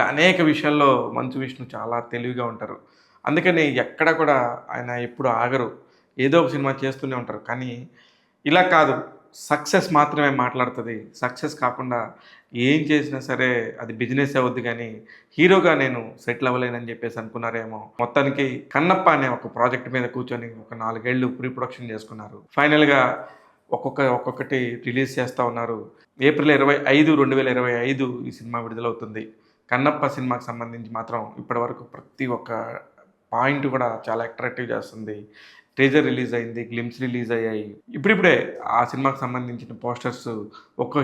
అనేక విషయాల్లో మంచు విష్ణు చాలా తెలివిగా ఉంటారు. అందుకని ఎక్కడ కూడా ఆయన ఎప్పుడు ఆగరు. ఏదో ఒక సినిమా చేస్తూనే ఉంటారు. కానీ ఇలా కాదు. సక్సెస్ మాత్రమే మాట్లాడుతది. సక్సెస్ కాకుండా ఏం చేసినా సరే అది బిజినెస్ అవుద్ది గానీ, హీరోగా నేను సెటిల్ అవ్వలేనని జెప్పేసి అనుకున్నారేమో. మొత్తానికి 'కన్నప్ప' అనే ఒక ప్రాజెక్ట్ మీద కూర్చొని ఒక 4 ఏళ్ళు ప్రీ ప్రొడక్షన్ చేసుకున్నారు. ఫైనల్‌గా ఒక్కొక్కటి రిలీజ్ చేస్తా ఉన్నారు. ఏప్రిల్ 25, 2025 ఈ సినిమా విడుదలవుతుంది. 'కన్నప్ప' సినిమాకి సంబంధించి మాత్రం ఇప్పటివరకు ప్రతి ఒక్క పాయింట్ కూడా చాలా అట్రాక్టివ్ చేస్తుంది. టీజర్ రిలీజ్ అయింది. గ్లిమ్స్ రిలీజ్ అయ్యాయి. ఇప్పుడిప్పుడే ఆ సినిమాకి సంబంధించిన పోస్టర్స్ ఒక్కో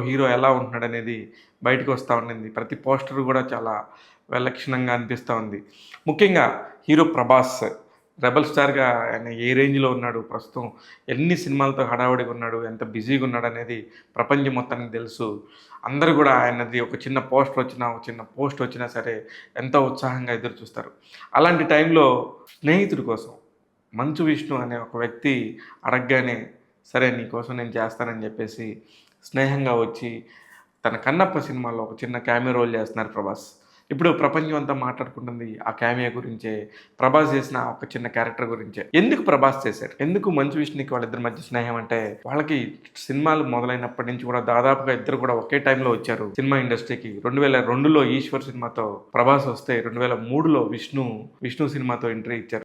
హీరో ఎలా ఉంటున్నాడనేది బయటకు వస్తా ఉండింది. ప్రతి పోస్టర్ కూడా చాలా విలక్షణంగా అనిపిస్తా ఉంది. ముఖ్యంగా హీరో 'ప్రభాస్' రెబెల్ స్టార్‌గా ఆయన ఏ రేంజ్‌లో ఉన్నాడు, ప్రస్తుతం ఎన్ని సినిమాలతో హడావిడిగా ఉన్నాడు, ఎంత బిజీగా ఉన్నాడనేది ప్రపంచం మొత్తానికి తెలుసు. అందరూ కూడా ఆయనది ఒక చిన్న పోస్టర్ వచ్చినా, ఒక చిన్న పోస్ట్ వచ్చినా సరే ఎంతో ఉత్సాహంగా ఎదురు చూస్తారు. అలాంటి టైంలో స్నేహితుడి కోసం మంచు విష్ణు అనే ఒక వ్యక్తి అడగగానే, సరే నీకోసం నేను చేస్తానని చెప్పేసి స్నేహంగా వచ్చి, తన 'కన్నప్ప' సినిమాలో ఒక చిన్న క్యామియో రోల్ చేస్తున్నారు ప్రభాస్. ఇప్పుడు ప్రపంచం అంతా మాట్లాడుకుంటుంది ఆ క్యామియో గురించే. ప్రభాస్ చేసిన ఒక చిన్న క్యారెక్టర్ గురించే. ఎందుకు ప్రభాస్ చేశాడు? ఎందుకు మంచు విష్ణుకి వాళ్ళిద్దరి మధ్య స్నేహం అంటే, వాళ్ళకి సినిమాలు మొదలైనప్పటి నుంచి కూడా దాదాపుగా ఇద్దరు కూడా ఒకే టైంలో వచ్చారు సినిమా ఇండస్ట్రీకి. 2002లో 'ఈశ్వర్' సినిమాతో ప్రభాస్ వస్తే, 2003లో విష్ణు సినిమాతో ఎంట్రీ ఇచ్చారు.